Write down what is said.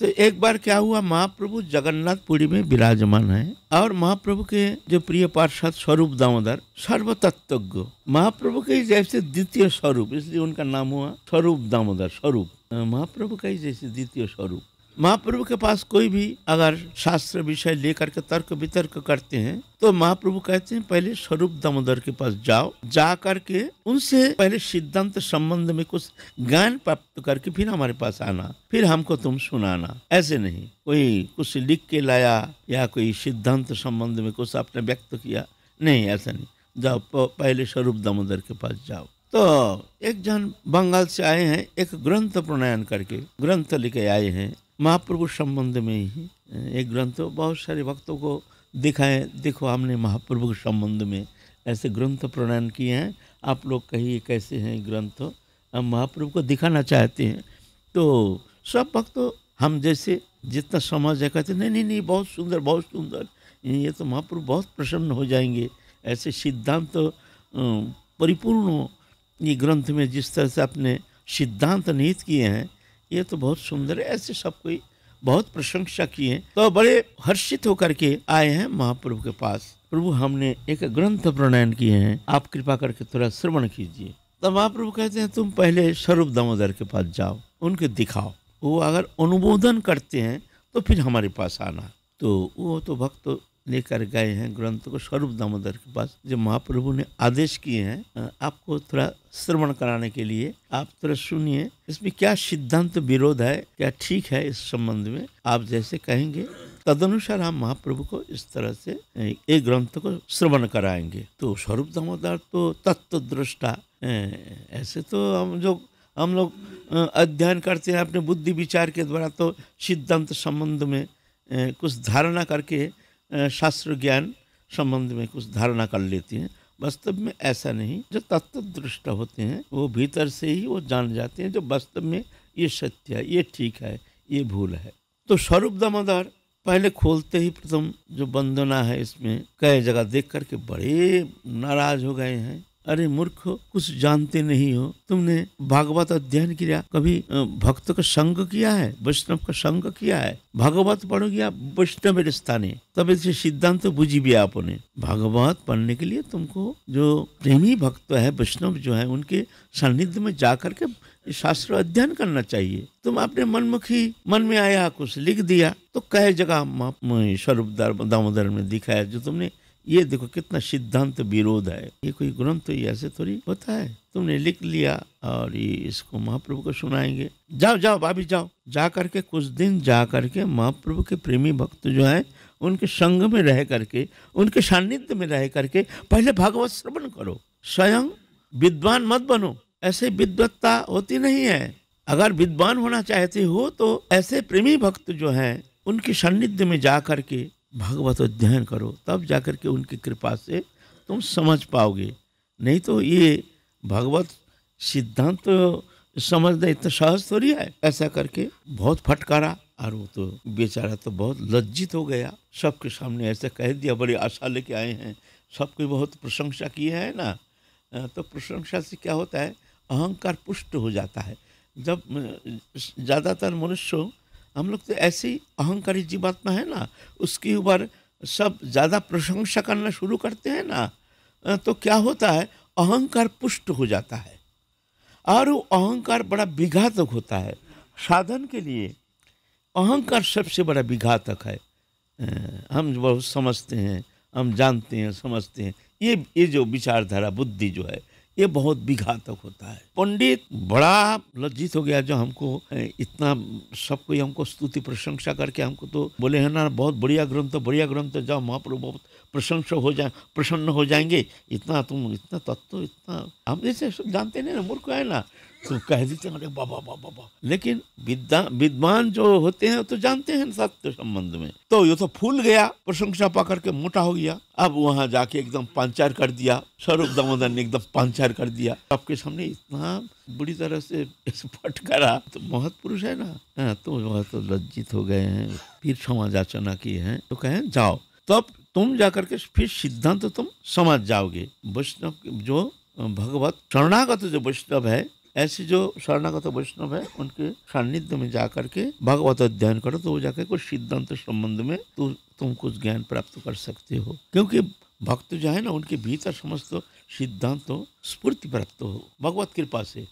तो एक बार क्या हुआ, महाप्रभु जगन्नाथपुरी में विराजमान है और महाप्रभु के जो प्रिय पार्षद स्वरूप दामोदर सर्वतत्वज्ञ, महाप्रभु के जैसे द्वितीय स्वरूप, इसलिए उनका नाम हुआ स्वरूप दामोदर। स्वरूप महाप्रभु का ही जैसे द्वितीय स्वरूप। महाप्रभु के पास कोई भी अगर शास्त्र विषय लेकर के तर्क वितर्क करते हैं तो महाप्रभु कहते हैं पहले स्वरूप दामोदर के पास जाओ, जा करके उनसे पहले सिद्धांत संबंध में कुछ ज्ञान प्राप्त करके फिर हमारे पास आना, फिर हमको तुम सुनाना। ऐसे नहीं कोई कुछ लिख के लाया या कोई सिद्धांत संबंध में कुछ आपने व्यक्त किया, नहीं, ऐसा नहीं। जाओ पहले स्वरूप दामोदर के पास जाओ। तो एक जन बंगाल से आए हैं, एक ग्रंथ प्रणयन करके ग्रंथ लेके आए हैं महाप्रभु संबंध में ही। एक ग्रंथ बहुत सारे भक्तों को दिखाएं, देखो हमने महाप्रभु के संबंध में ऐसे ग्रंथ प्रणयन किए हैं, आप लोग कहिए कैसे हैं ग्रंथ। हम महाप्रभु को दिखाना चाहते हैं तो सब भक्त हम जैसे जितना समझ है कहते नहीं नहीं नहीं बहुत सुंदर बहुत सुंदर, ये तो महाप्रभु बहुत प्रसन्न हो जाएंगे। ऐसे सिद्धांत परिपूर्ण ये ग्रंथ में जिस तरह से आपने सिद्धांत निहित किए हैं ये तो बहुत सुंदर है, ऐसे सब कोई बहुत प्रशंसा किए। तो बड़े हर्षित होकर के आए हैं महाप्रभु के पास। प्रभु हमने एक ग्रंथ प्रणयन किए हैं, आप कृपा करके थोड़ा श्रवण कीजिए। तो महाप्रभु कहते हैं तुम पहले स्वरूप दामोदर के पास जाओ, उनके दिखाओ, वो अगर अनुमोदन करते हैं तो फिर हमारे पास आना। तो वो तो भक्त लेकर गए हैं ग्रंथ को स्वरूप दामोदर के पास। जो महाप्रभु ने आदेश किए हैं आपको थोड़ा श्रवण कराने के लिए, आप थोड़ा सुनिए इसमें क्या सिद्धांत विरोध है, क्या ठीक है, इस संबंध में आप जैसे कहेंगे तदनुसार हम महाप्रभु को इस तरह से एक ग्रंथ को श्रवण कराएंगे। तो स्वरूप दामोदर तो तत्व दृष्टा, ऐसे तो हम लोग अध्ययन करते हैं अपने बुद्धि विचार के द्वारा, तो सिद्धांत संबंध में कुछ धारणा करके शास्त्र ज्ञान संबंध में कुछ धारणा कर लेती हैं। वास्तव में ऐसा नहीं, जो तत्व दृष्टा होते हैं वो भीतर से ही वो जान जाते हैं जो वास्तव में ये सत्य है, ये ठीक है, ये भूल है। तो स्वरूप दामोदर पहले खोलते ही प्रथम जो वंदना है इसमें कई जगह देख करके बड़े नाराज हो गए हैं। अरे मूर्ख, कुछ जानते नहीं हो, तुमने भागवत अध्ययन किया, कभी भक्त का संग किया है, वैष्णव का संग किया है, भागवत पढ़ोगे आप वैष्णव स्थाने, तब ऐसे सिद्धांत बुझी भी आपने। भागवत पढ़ने के लिए तुमको जो प्रेमी भक्त है, वैष्णव जो है, उनके सानिध्य में जाकर के शास्त्र अध्ययन करना चाहिए। तुम अपने मनमुखी मन में आया कुछ लिख दिया, तो कई जगह स्वरूप दामोदर में दिखाया जो तुमने, ये देखो कितना सिद्धांत विरोध है, ये कोई ग्रंथ तो ऐसे थोड़ी होता है, तुमने लिख लिया और ये इसको महाप्रभु को सुनाएंगे। जाओ जाओ भाभी जाओ, जा करके कुछ दिन जा करके महाप्रभु के प्रेमी भक्त जो है उनके संग में रह करके, उनके सानिध्य में रह करके पहले भागवत श्रवण करो। स्वयं विद्वान मत बनो, ऐसे विद्वत्ता होती नहीं है। अगर विद्वान होना चाहते हो तो ऐसे प्रेमी भक्त जो है उनके सानिध्य में जा करके भागवत अध्ययन करो, तब जाकर के उनकी कृपा से तुम समझ पाओगे। नहीं तो ये भागवत सिद्धांत तो समझना इतना सहज थोड़ी है। ऐसा करके बहुत फटकारा और वो तो बेचारा तो बहुत लज्जित हो गया, सबके सामने ऐसे कह दिया। बड़ी आशा लेके आए हैं, सबकी बहुत प्रशंसा की है ना, तो प्रशंसा से क्या होता है, अहंकार पुष्ट हो जाता है। जब ज़्यादातर मनुष्य हम लोग तो ऐसे ही अहंकारी जीवात्मा है ना, उसके ऊपर सब ज़्यादा प्रशंसा करना शुरू करते हैं ना, तो क्या होता है, अहंकार पुष्ट हो जाता है और वो अहंकार बड़ा विघातक होता है। साधन के लिए अहंकार सबसे बड़ा विघातक है। हम बहुत समझते हैं, हम जानते हैं, समझते हैं, ये जो विचारधारा बुद्धि जो है ये बहुत विघातक होता है। पंडित बड़ा लज्जित हो गया जो हमको इतना सब कोई हमको स्तुति प्रशंसा करके हमको तो बोले है ना बहुत बढ़िया ग्रंथ, जाओ महाप्रभु बहुत प्रसन्न हो जाएंगे, इतना तुम इतना तत्व, इतना हम जैसे सब जानते नहीं ना, मूर्ख है ना, तो कह देते हैं अरे बाबा बाबा बाबा। लेकिन विद्वान जो होते हैं तो जानते हैं सत्य संबंध में। तो ये तो फूल गया, प्रशंसा पा करके मोटा हो गया। अब वहां जाके एकदम पंचर कर दिया, स्वरूप दामोदर ने एकदम पंचर कर दिया आपके सामने, इतना बुरी तरह से फटकारा। तो बहुत पुरुष है ना, तो वह तो लज्जित हो गए हैं, फिर क्षमा याचना की है, तो कहें जाओ, तब तुम जाकर के फिर सिद्धांत तुम समझ जाओगे। वैष्णव जो भगवत शरणागत जो वैष्णव है, ऐसे जो शरणागत वैष्णव है उनके सान्निध्य में जाकर के भगवत अध्ययन करो, तो वो जाकर कुछ सिद्धांत संबंध में तुम कुछ ज्ञान प्राप्त कर सकते हो। क्योंकि भक्त जो है ना, उनके भीतर समस्त सिद्धांत स्फूर्ति प्राप्त हो भगवत कृपा से।